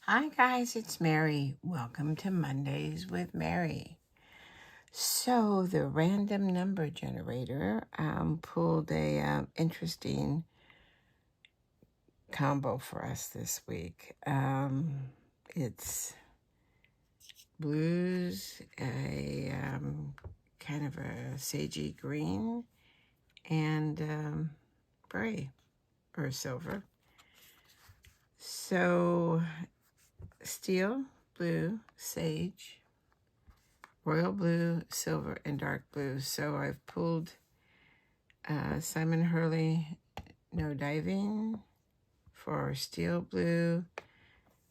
Hi guys, it's Mary. Welcome to Mondays with Mary. So the random number generator pulled a interesting combo for us this week. It's blues, a kind of a sagey green, and gray or silver. So steel, blue, sage, royal blue, silver, and dark blue. So I've pulled Simon Hurley No Diving for our steel blue,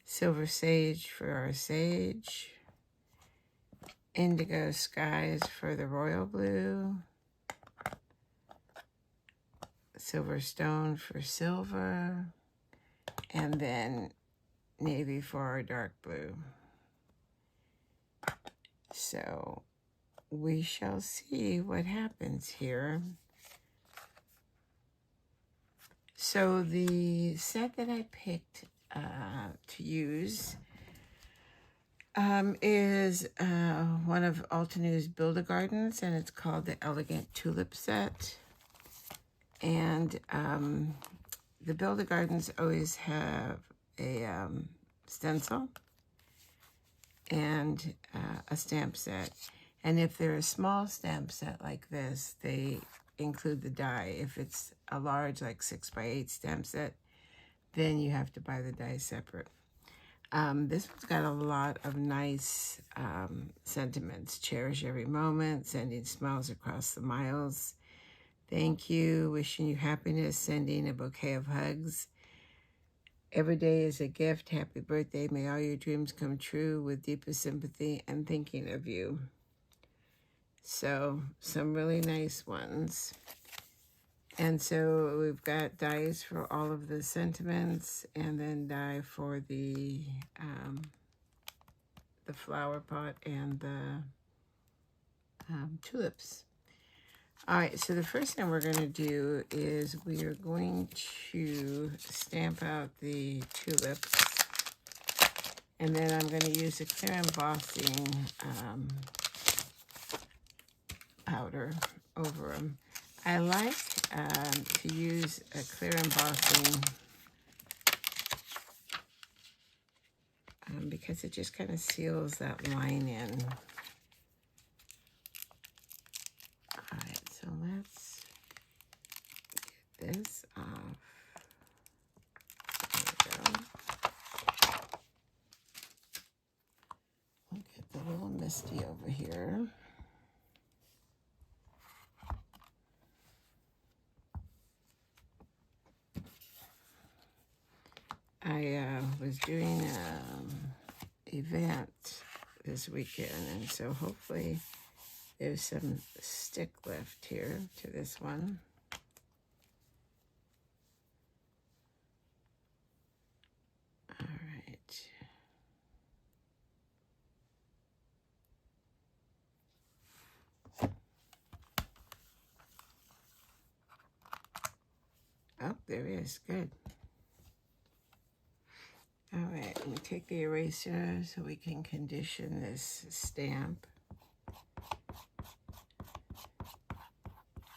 silver sage for our sage, indigo skies for the royal blue, silver stone for silver, and then navy for our dark blue. So we shall see what happens here. So the set that I picked to use is one of Altenew's BuildAGardens, and it's called the Elegant Tulip Set. And the BuildAGardens always have a stencil and a stamp set. And if they're a small stamp set like this, they include the die. If it's a large, like 6x8 stamp set, then you have to buy the die separate. This one's got a lot of nice sentiments. Cherish every moment, sending smiles across the miles. Thank you, wishing you happiness, sending a bouquet of hugs. Every day is a gift. Happy birthday. May all your dreams come true with deepest sympathy and thinking of you. So some really nice ones. And so we've got dies for all of the sentiments, and then die for the flower pot and the tulips. All right, so the first thing we're going to do is we are going to stamp out the tulips, and then I'm going to use a clear embossing powder over them. I like to use a clear embossing because it just kind of seals that line in. All right, so let's get this off. There we go. We'll get the little Misty over here. I was doing an event this weekend, and so hopefully there's some stick left here to this one. All right. Oh, there is. Good. All right, we take the eraser so we can condition this stamp.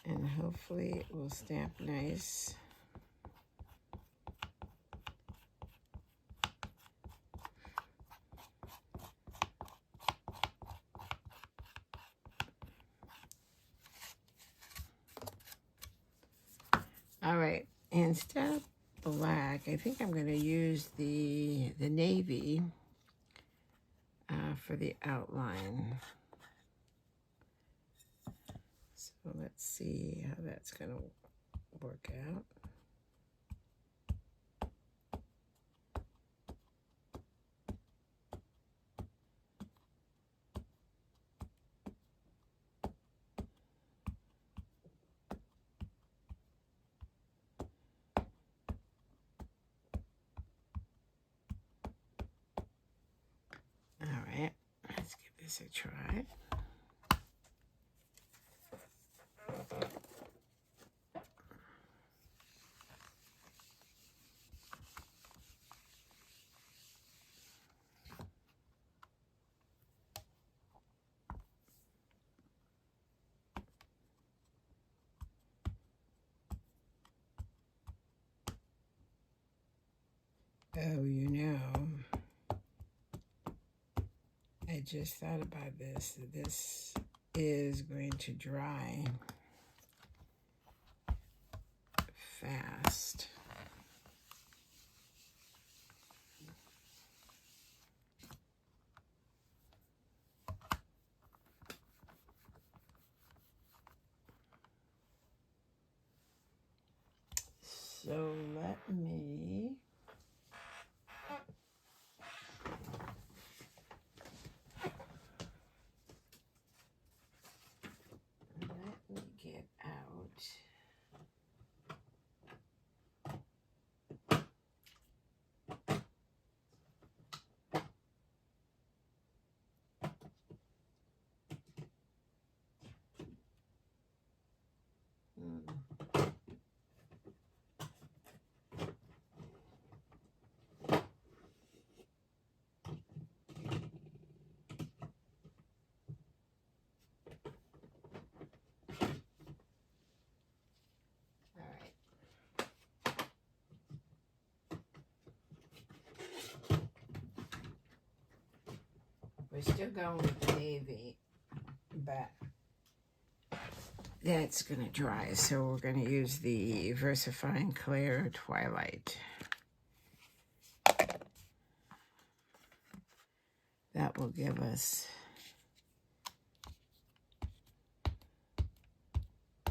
And hopefully it will stamp nice. All right, instead of black, I think I'm going to use the navy for the outline. So let's see how that's going to work out. All right, let's give this a try. just thought about this. This is going to dry fast. So let me get out. We're still going with the navy, but that's going to dry, so we're going to use the VersaFine Clear Twilight. That will give us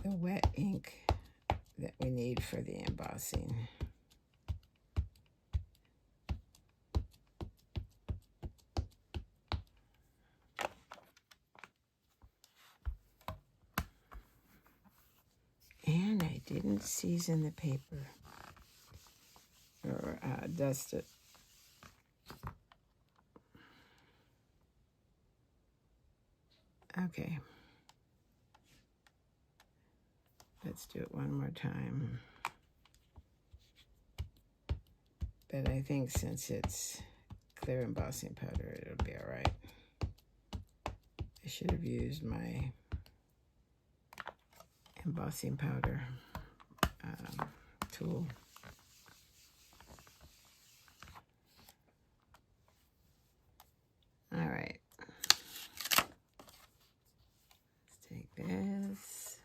the wet ink that we need for the embossing. And I didn't season the paper or dust it. Okay. Let's do it one more time. But I think since it's clear embossing powder, it'll be all right. I should have used my embossing powder tool. All right. Let's take this.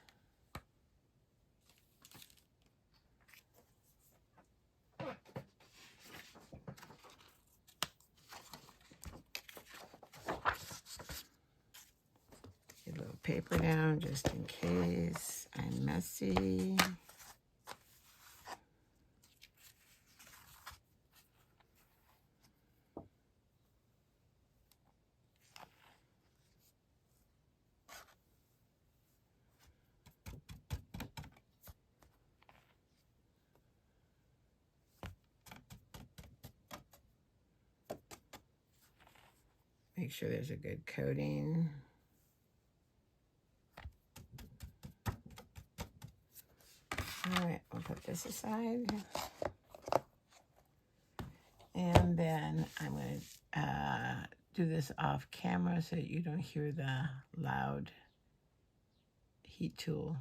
Get a little paper down just in case I'm messy. Make sure there's a good coating. All right, we'll put this aside. And then I'm going to do this off camera so that you don't hear the loud heat tool.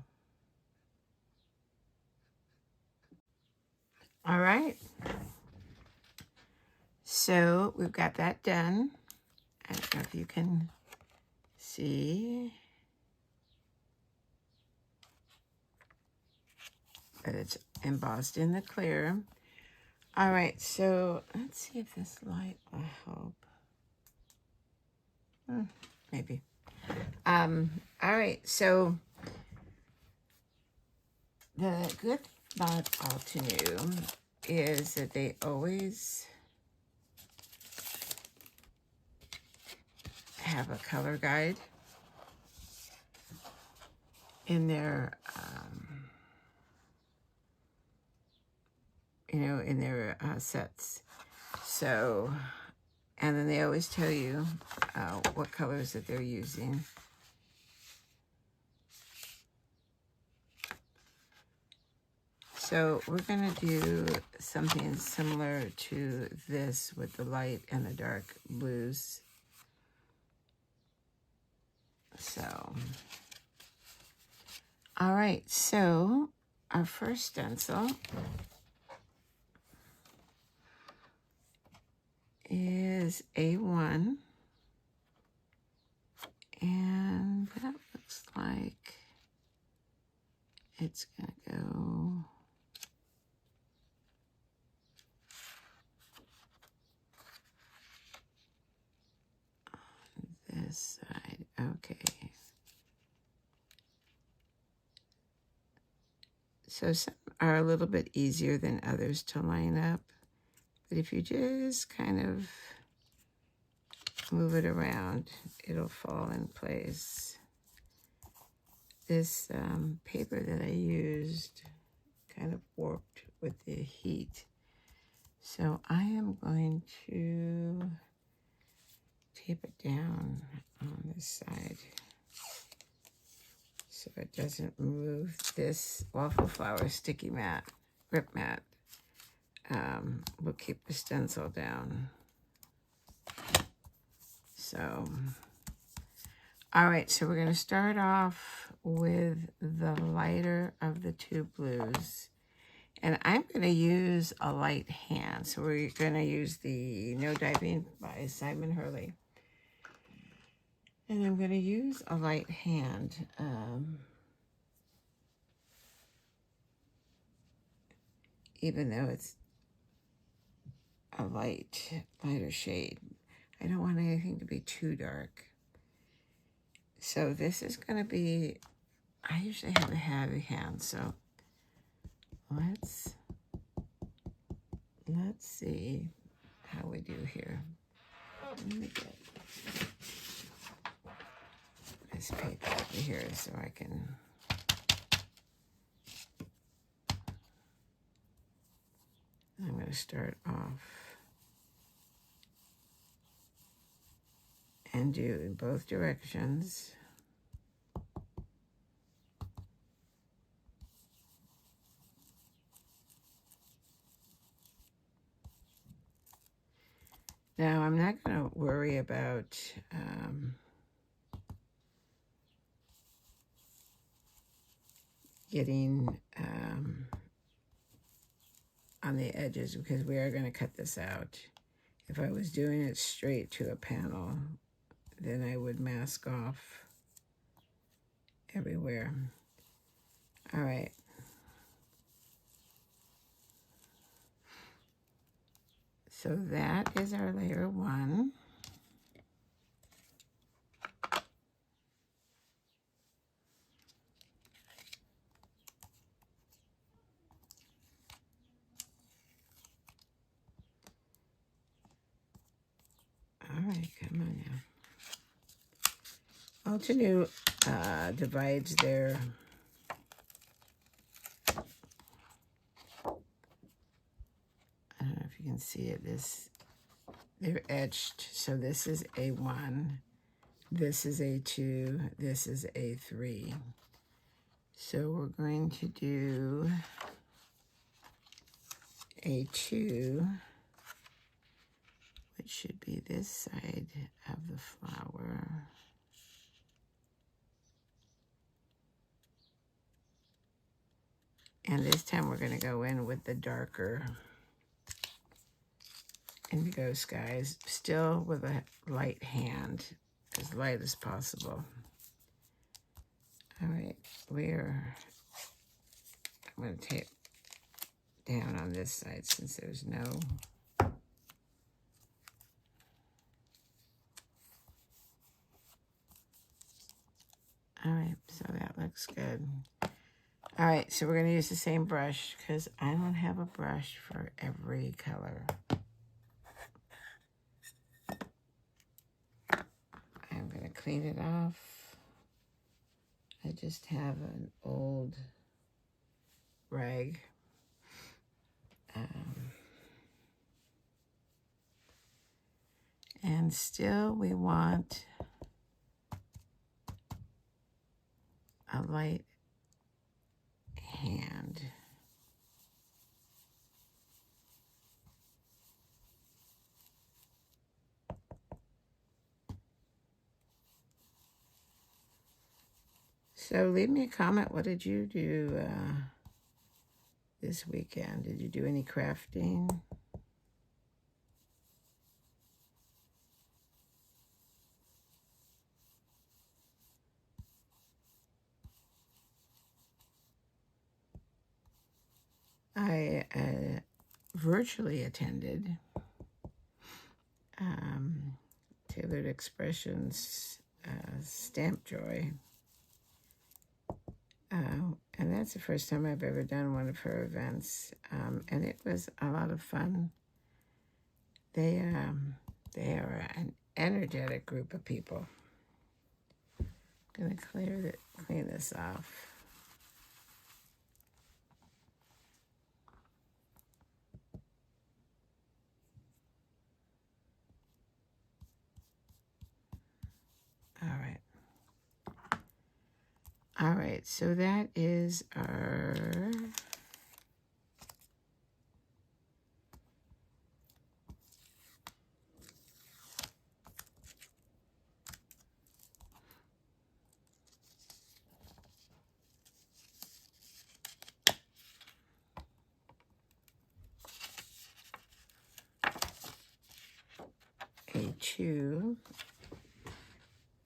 All right. So we've got that done. I don't know if you can see, but it's embossed in the clear. All right, so let's see if this light will help. Maybe. All right, so the good about Altenew is that they always have a color guide in their in their sets. So, and then they always tell you what colors that they're using. So we're gonna do something similar to this with the light and the dark blues. So, all right, so our first stencil is A1. And that looks like it's going to go on this side. Okay. So some are a little bit easier than others to line up. But if you just kind of move it around, it'll fall in place. This paper that I used kind of warped with the heat. So I am going to tape it down on this side so it doesn't move. This waffle flower sticky mat, grip mat, will keep the stencil down. So, all right, so we're going to start off with the lighter of the two blues. And I'm going to use a light hand. So we're going to use the No Diving by Simon Hurley. And I'm going to use a light hand. Even though it's a lighter shade. I don't want anything to be too dark. So this is going to be, I usually have a heavy hand, so let's see how we do here. Let me get this paper over here so I can, I'm going to start off and do in both directions. Now, I'm not going to worry about getting on the edges because we are going to cut this out. If I was doing it straight to a panel, then I would mask off everywhere. All right. So that is our layer one. All right, come on now. Altenew divides their I don't know if you can see it. They're etched. So this is A1, this is A2, this is A3. So we're going to do A2, which should be this side of the flower. And this time we're going to go in with the darker indigo skies, still with a light hand, as light as possible. All right, I'm going to tape down on this side since there's no all right, so that looks good. All right, so we're going to use the same brush because I don't have a brush for every color. I'm going to clean it off. I just have an old rag. And still we want a light hand. So leave me a comment. What did you do this weekend? Did you do any crafting? virtually attended Tailored Expressions Stamp Joy. And that's the first time I've ever done one of her events. And it was a lot of fun. They are an energetic group of people. I'm gonna clean this off. All right, so that is our A2.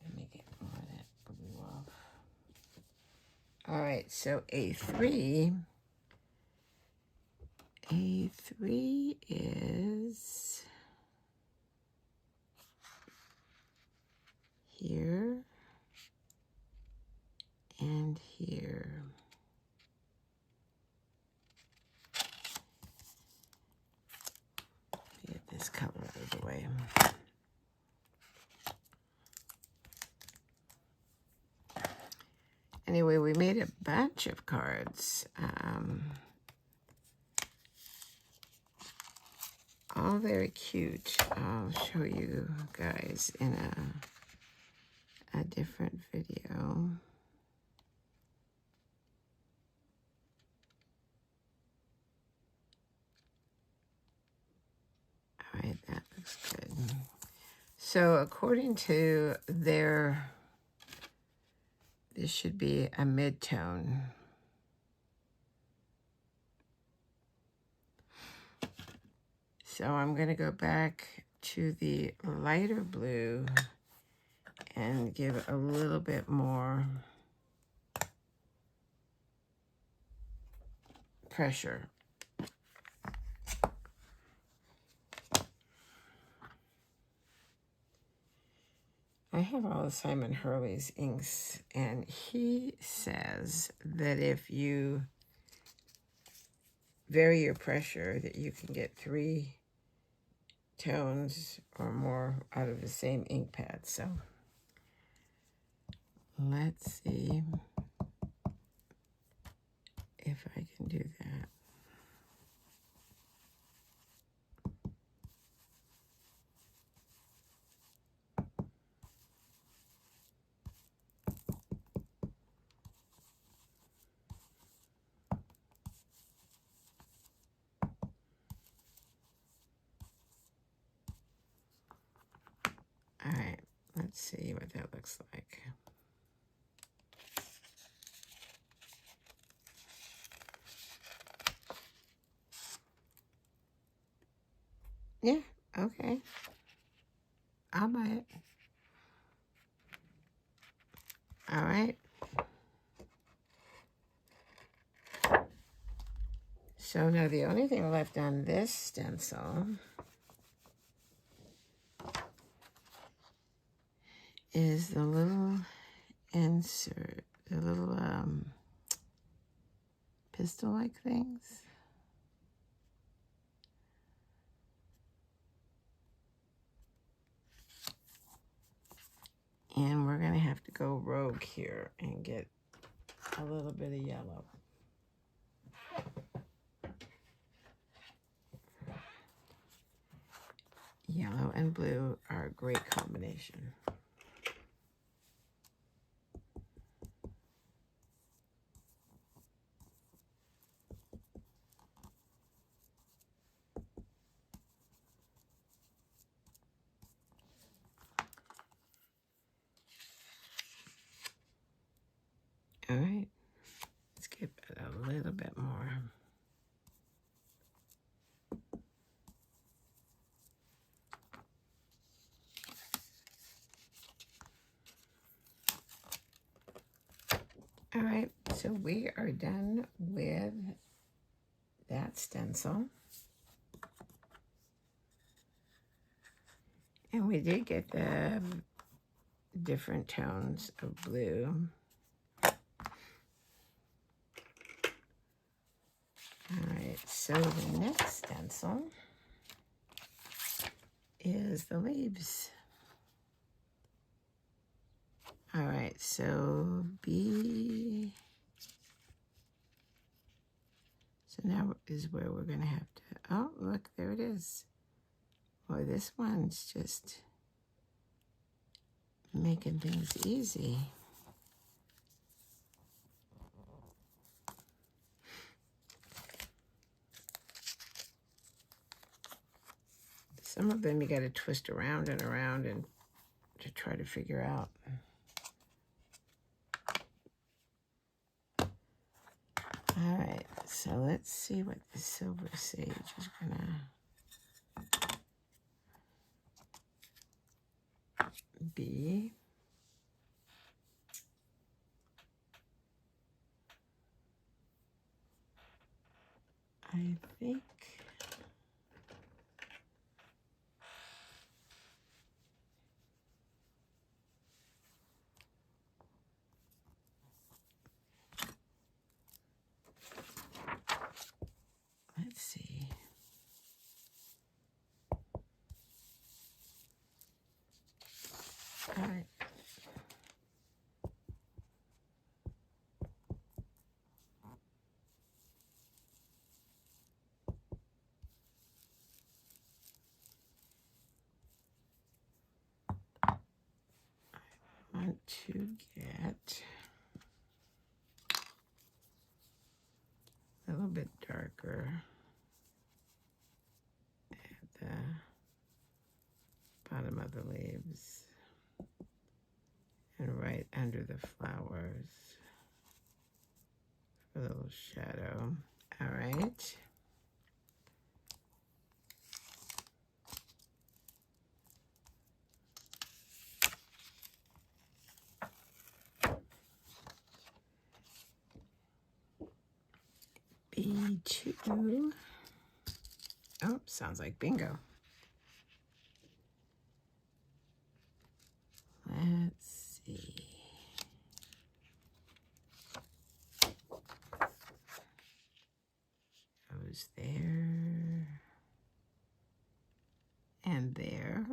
Let me get more of that blue off. All right, so A3 is here and here. Get this color out of the way. Anyway, we made a bunch of cards. All very cute. I'll show you guys in a different video. All right, that looks good. So according to this should be a mid-tone. So I'm going to go back to the lighter blue and give a little bit more pressure. I have all of Simon Hurley's inks, and he says that if you vary your pressure, that you can get 3 tones or more out of the same ink pad. So let's see if I can do that. All right, let's see what that looks like. Yeah, okay. I'll buy it. All right. So now the only thing left on this stencil is the little insert, the little pistol-like things. And we're going to have to go rogue here and get a little bit of yellow. Yellow and blue are a great combination. All right, let's give it a little bit more. All right, so we are done with that stencil. And we did get the different tones of blue. All right, so the next stencil is the leaves. All right, so so now is where we're gonna have to, oh, look, there it is. Boy, this one's just making things easy. Some of them you got to twist around and around and to try to figure out. All right, so let's see what the silver sage is gonna be. I think let's see. All right. I want to get a little bit darker at the bottom of the leaves and right under the flowers for a little shadow. All right. B2. Oh, sounds like bingo. Let's see. Goes there and there.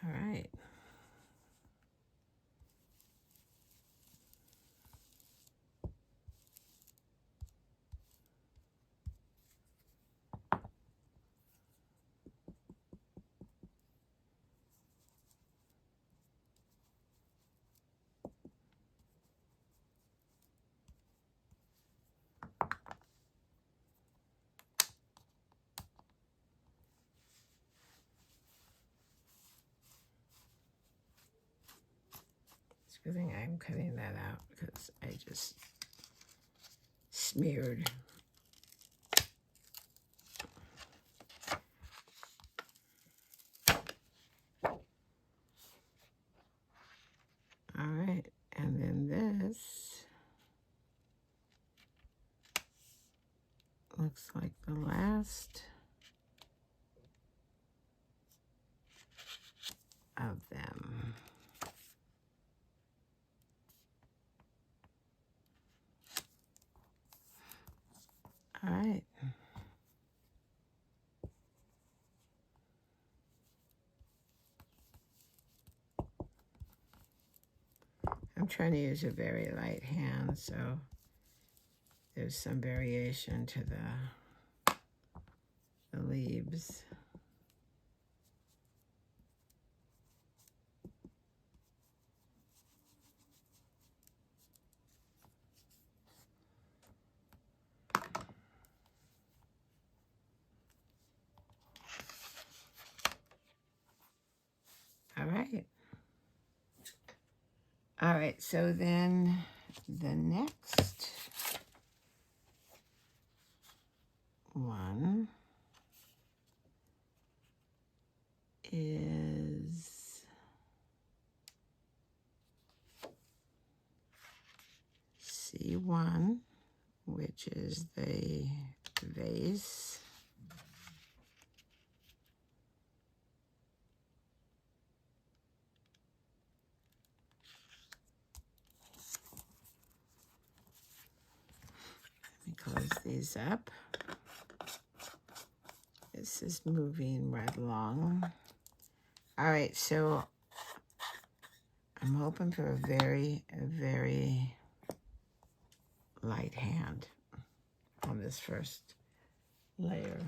All right. It's a good thing I'm cutting that out because I just smeared. All right, and then this looks like the last of them. All right. I'm trying to use a very light hand, so there's some variation to the leaves. All right. All right, so then the next one is which is the vase. Let me close these up. This is moving right along. All right, so I'm hoping for a very light hand on this first layer.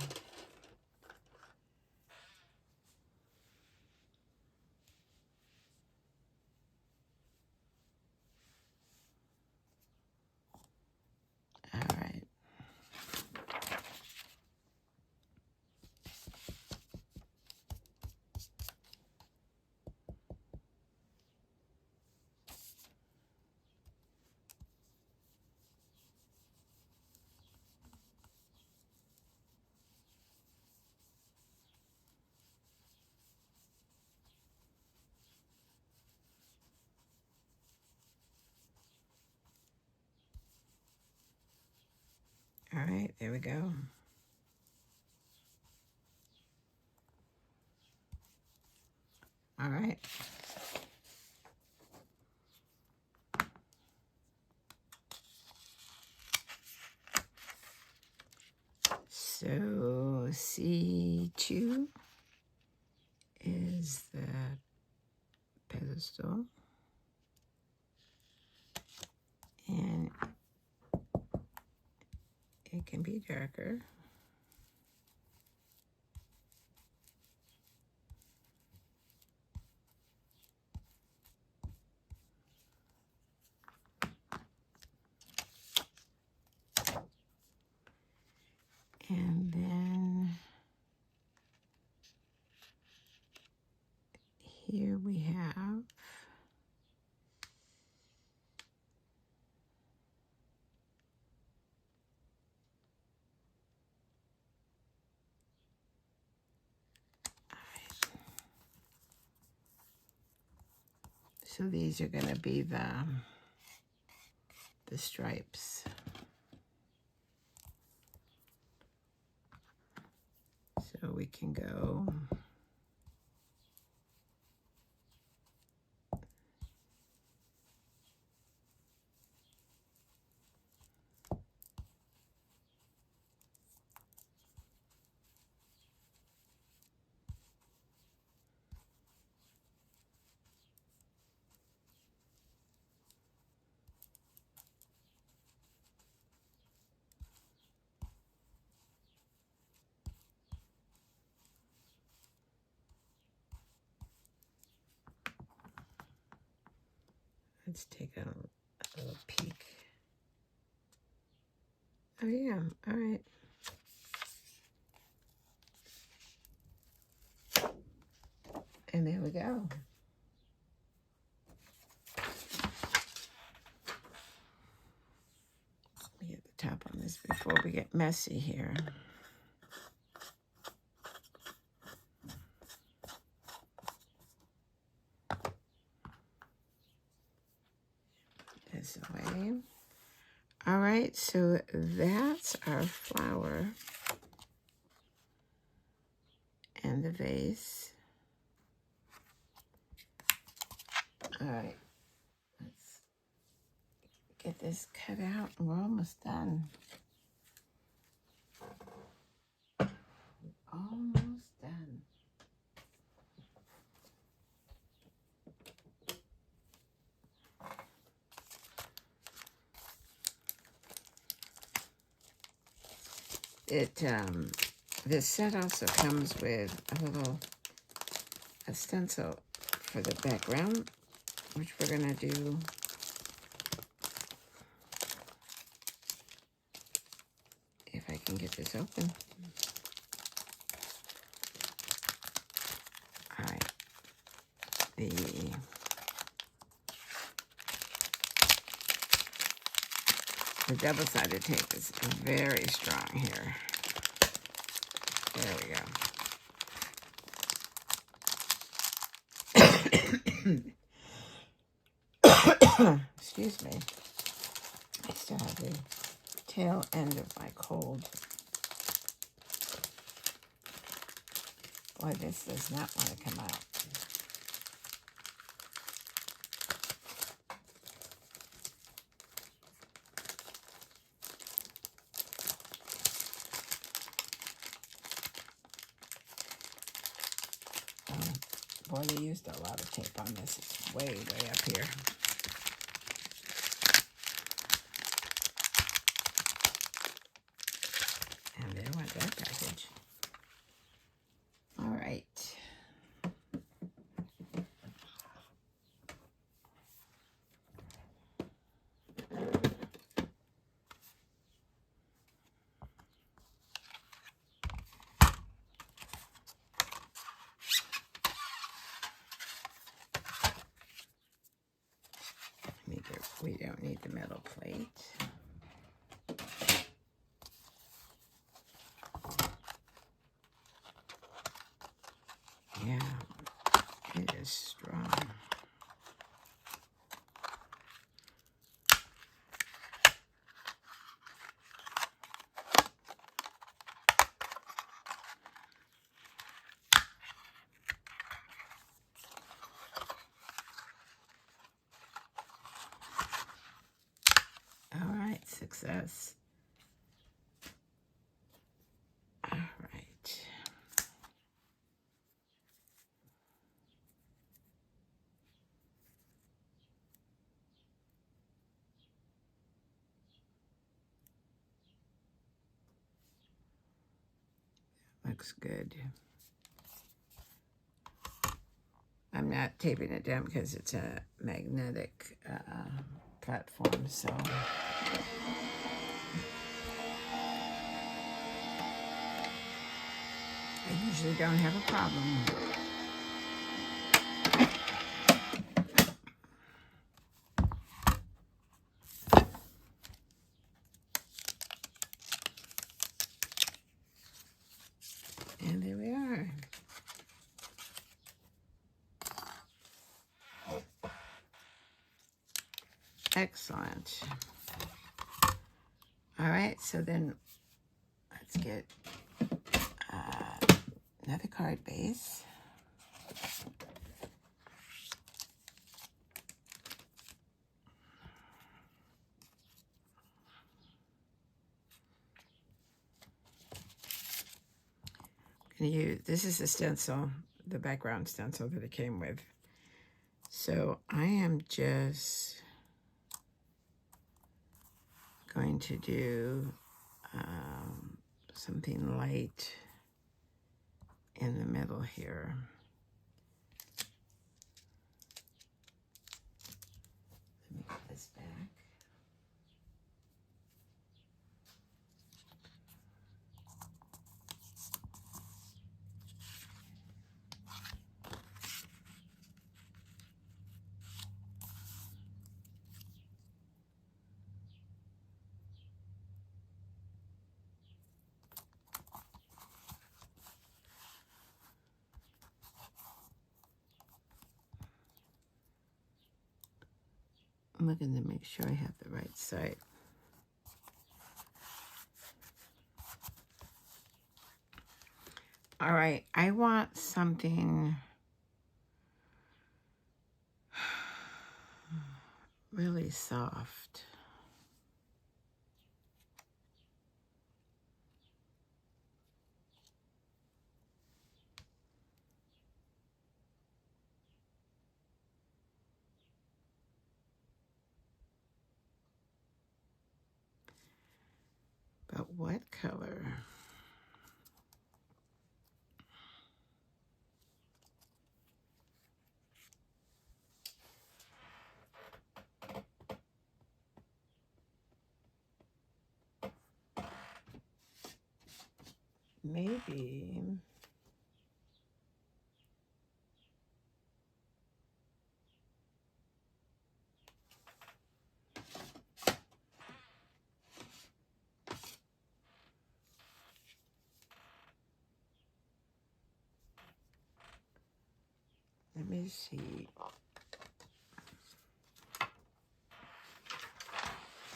All right. All right, there we go. All right. So C2 is the pedestal. And it can be darker. And then here we have so these are going to be the stripes. So we can go let's take a little peek. Oh yeah, all right. And there we go. Let me get the top on this before we get messy here. This away. All right, so that's our flower and the vase. All right, let's get this cut out and we're almost done. Almost done. This set also comes with a stencil for the background, which we're gonna do. If I can get this open. All right. The double-sided tape is very strong here. There we go. Excuse me. I still have the tail end of my cold. Boy, this does not want to come out. Boy, they used a lot of tape on this. It's way, way up here. And there went that package. All right. We don't need the metal plate. Yeah, it is strong. All right, success. All right. Looks good. I'm not taping it down because it's a magnetic platform, so. I usually don't have a problem. And there we are. Excellent. All right, so then let's get another card base. This is the stencil, the background stencil that it came with. So I am just going to do something light in the middle here. Let me get this back. I'm looking to make sure I have the right side. All right, I want something really soft. But what color? Maybe. Let me see.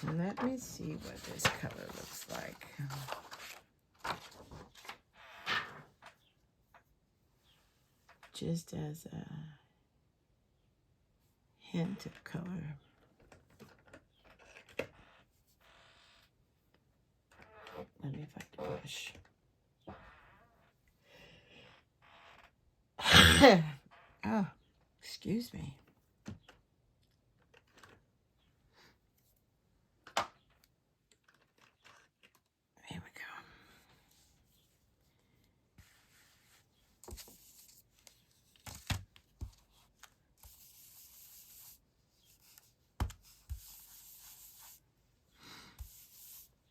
Let me see what this color looks like. Just as a hint of color. Let me find a brush. Oh, excuse me. Here we go.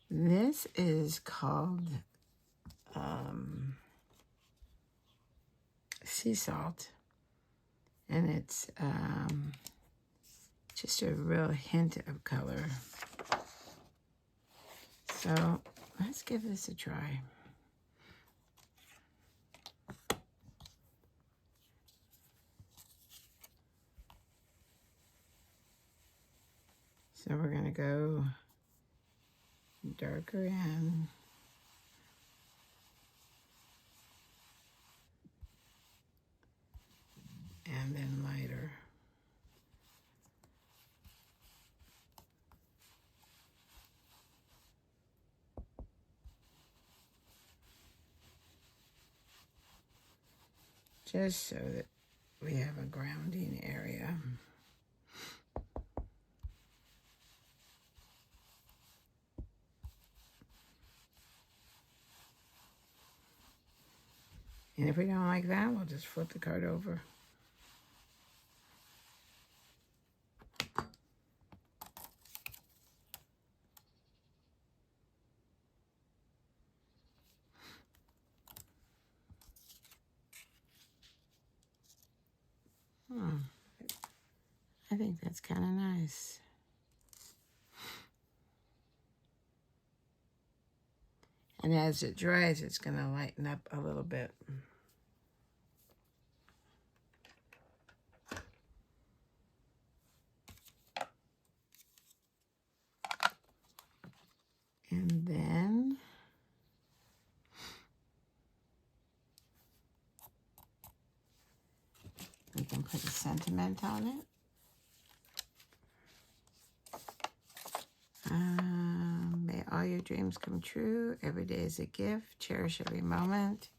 This is called sea salt, and it's just a real hint of color. So let's give this a try. So we're gonna go darker in. And then lighter. Just so that we have a grounding area. And if we don't like that, we'll just flip the card over. I think that's kind of nice. And as it dries, it's going to lighten up a little bit. And then we can put a sentiment on it. May all your dreams come true. Every day is a gift. Cherish every moment.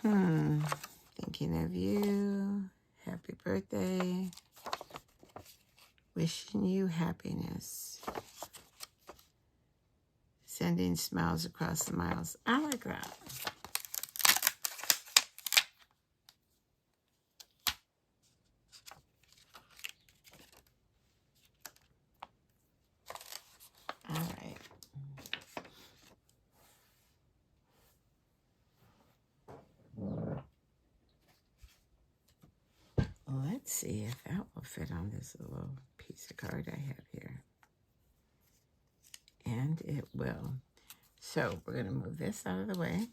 Thinking of you. Happy birthday. Wishing you happiness. Sending smiles across the miles. I like that. All right. Let's see if that will fit on this little piece of card I have here. And it will. So we're going to move this out of the way.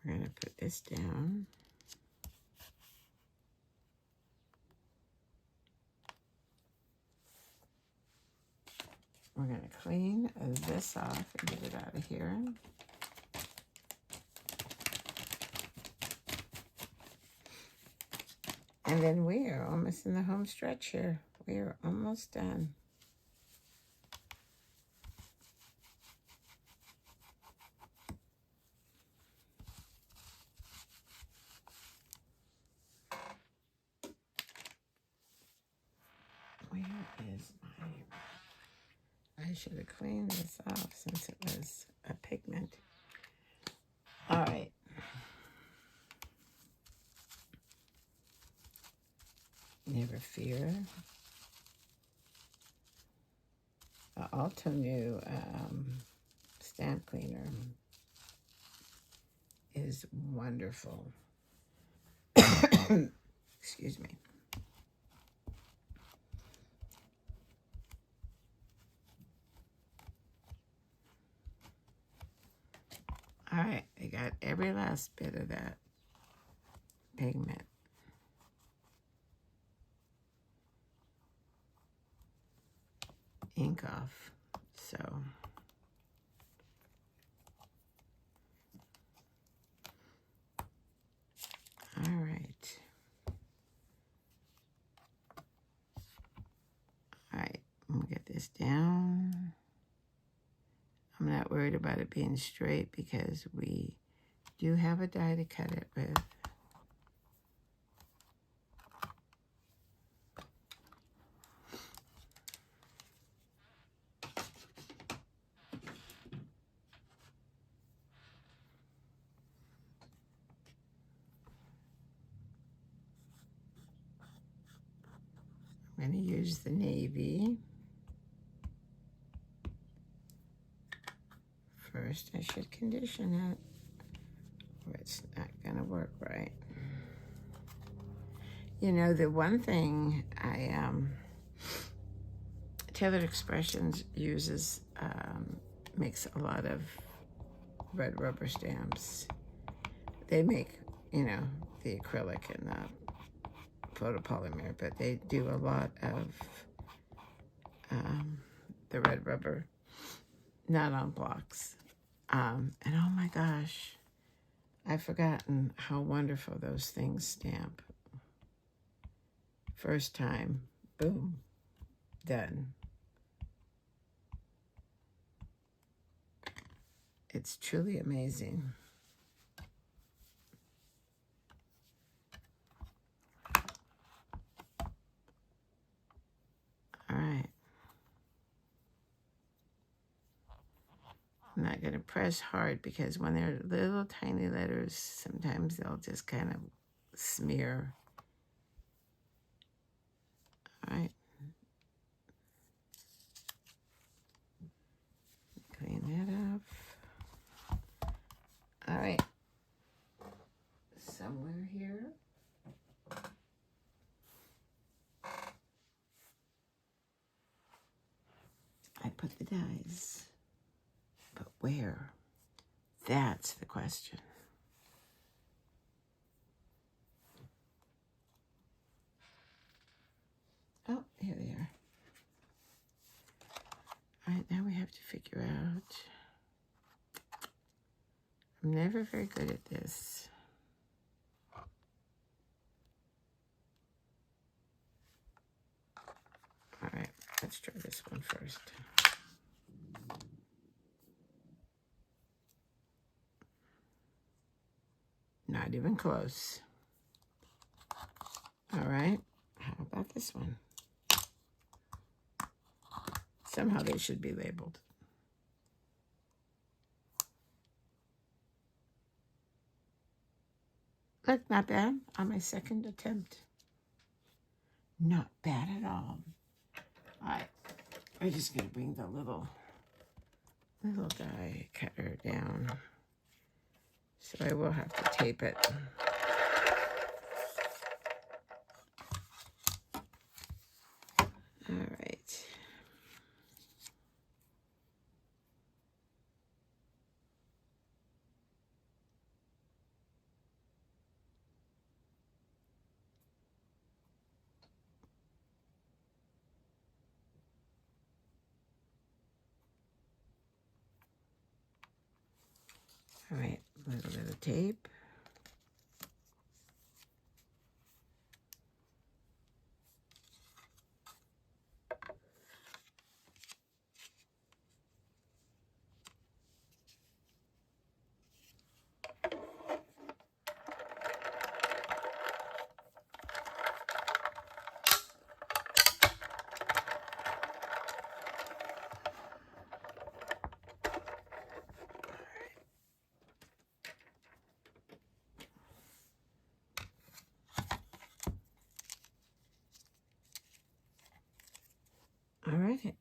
We're going to put this down. We're going to clean this off and get it out of here. And then we are almost in the home stretch here. We are almost done. Where is my... I should have cleaned this off since it was a pigment. All right. Never fear. The Altenew stamp cleaner is wonderful. Excuse me. All right, I got every last bit of that pigment. Ink off. So all right. All right, I'm gonna get this down. I'm not worried about it being straight because we do have a die to cut it with. I'm going to use the navy. First, I should condition it, or it's not going to work right. You know, the one thing Tailored Expressions uses, makes a lot of red rubber stamps. They make, you know, the acrylic and the photopolymer, but they do a lot of the red rubber, not on blocks. And oh my gosh, I've forgotten how wonderful those things stamp. First time, boom, done. It's truly amazing. All right. I'm not going to press hard because when they're little tiny letters, sometimes they'll just kind of smear. All right. Clean that up. All right. Somewhere here. I put the dies. But where? That's the question. Oh, here they are. All right, now we have to figure out. I'm never very good at this. All right, let's try this one first. Not even close. All right, how about this one? Somehow they should be labeled. Look, not bad on my second attempt. Not bad at all. All right, we're just gonna bring the little die cutter down. So I will have to tape it. All right. All right, a little bit of tape. All right.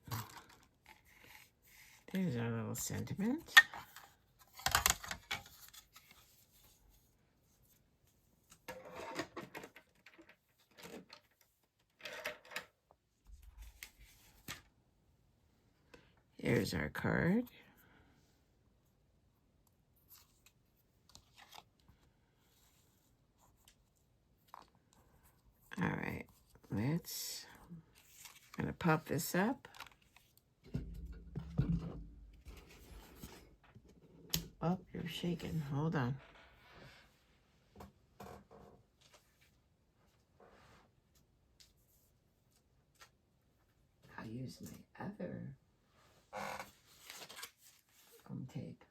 There's our little sentiment. Here's our card. let's, I'm gonna pop this up. Oh, you're shaking. Hold on. I'll use my other foam tape.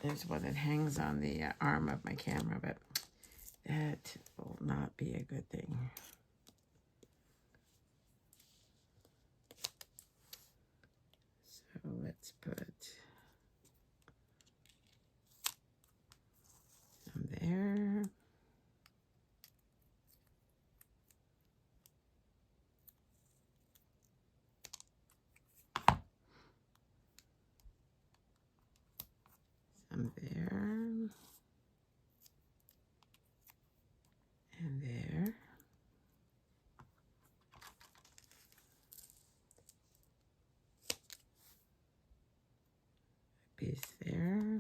There's one that hangs on the arm of my camera, but that will not be a good thing. So let's put some there. Some there. And there. A piece there.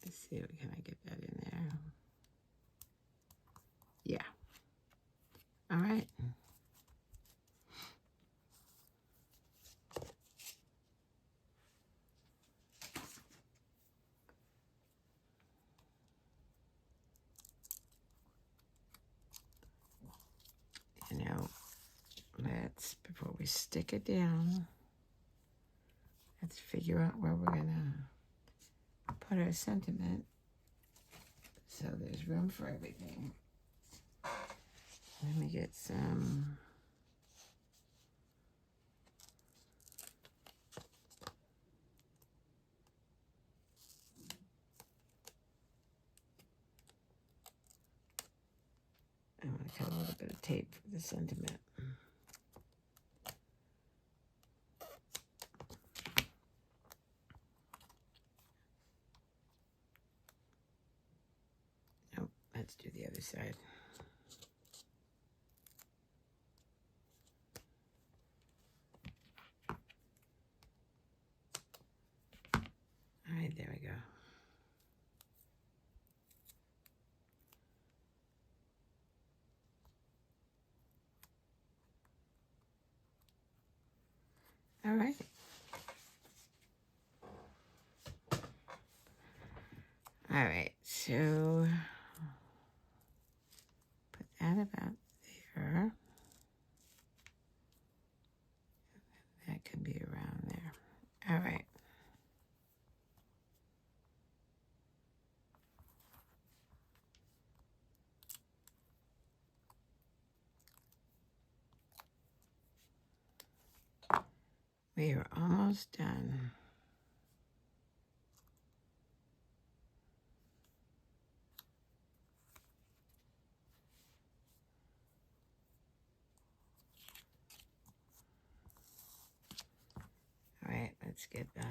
Let's see, can I get that in there? Yeah. All right. You know, let's, before we stick it down, let's figure out where we're gonna put our sentiment so there's room for everything. Let me get some I'm going to cut a little bit of tape for the sentiment. Nope, let's do the other side. All right, there we go. All right. All right, so put that about there. That could be around there. All right. We are almost done. All right, let's get the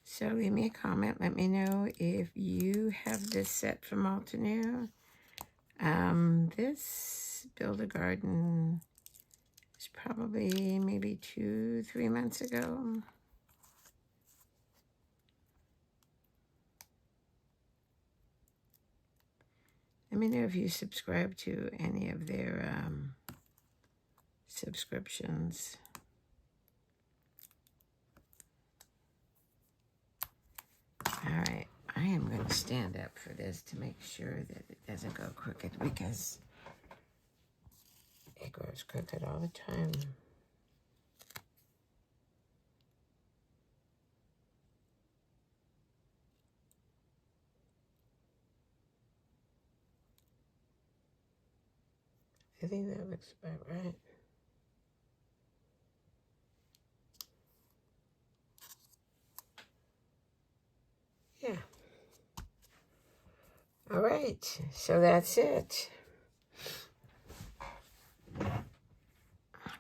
So leave me a comment. Let me know if you have this set from Altenew. This BuildAGarden is probably maybe 2-3 months ago. Let me know if you subscribe to any of their subscriptions. All right, I am going to stand up for this to make sure that it doesn't go crooked because it goes crooked all the time. I think that looks about right. Yeah. All right, so that's it.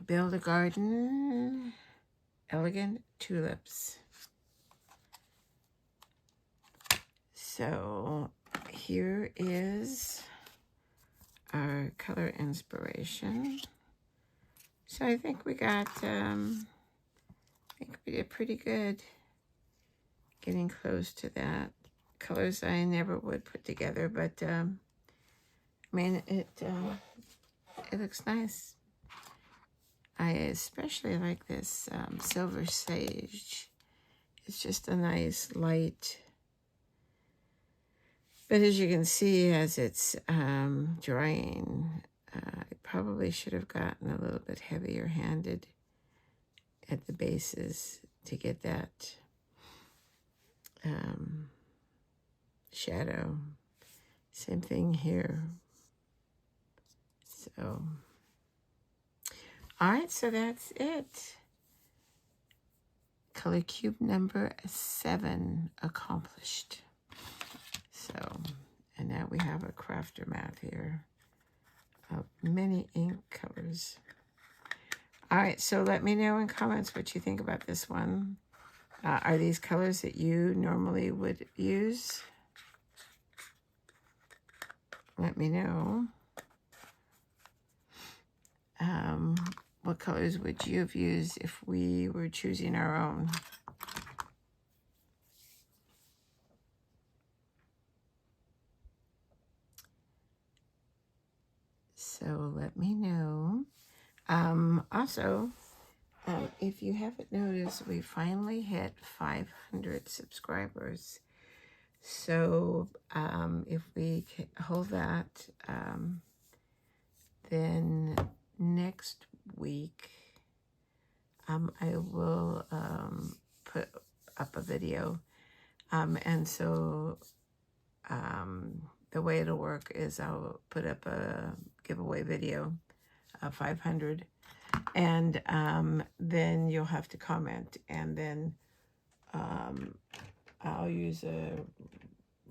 BuildAGarden Elegant Tulips. So here is our color inspiration. So I think we got, I think we did pretty good getting close to that. Colors I never would put together, but I mean, it looks nice. I especially like this silver sage. It's just a nice light. But as you can see, as it's drying, I probably should have gotten a little bit heavier handed at the bases to get that shadow. Same thing here. So, all right, so that's it. Color cube number 7 accomplished. So, and now we have a crafter mat here of many ink colors. All right, so let me know in comments what you think about this one. Are these colors that you normally would use? Let me know. What colors would you have used if we were choosing our own? So let me know. Also, if you haven't noticed, we finally hit 500 subscribers. So if we hold that, then next week I will put up a video. And so the way it'll work is I'll put up a giveaway video of 500. And then you'll have to comment, and then I'll use a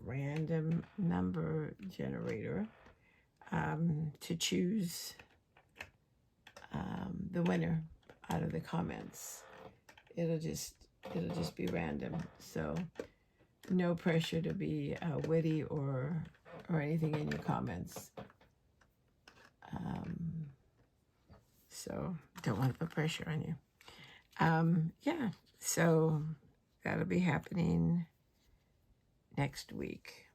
random number generator to choose the winner out of the comments. It'll just be random, so no pressure to be witty or anything in your comments. So don't want to put pressure on you. Yeah, so that'll be happening next week.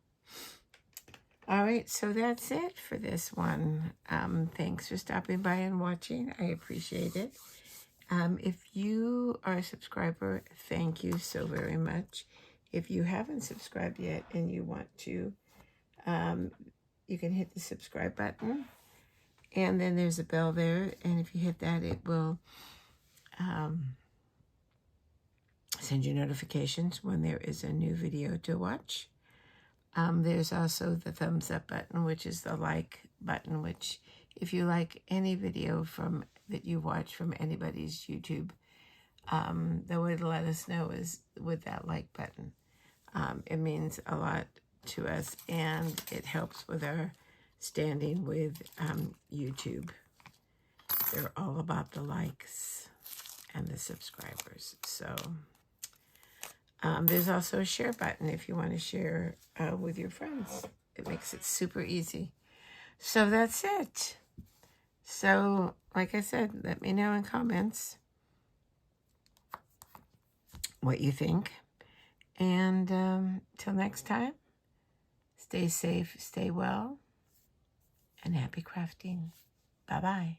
All right, so that's it for this one. Thanks for stopping by and watching. I appreciate it. If you are a subscriber, thank you so very much. If you haven't subscribed yet and you want to, you can hit the subscribe button. And then there's a bell there, and if you hit that, it will send you notifications when there is a new video to watch. There's also the thumbs up button, which is the like button, which if you like any video that you watch from anybody's YouTube, the way to let us know is with that like button. It means a lot to us, and it helps with our standing with YouTube. They're all about the likes and the subscribers. So there's also a share button if you want to share with your friends. It makes it super easy. So that's it. So like I said, let me know in comments what you think. And till next time, stay safe, stay well, and happy crafting. Bye-bye.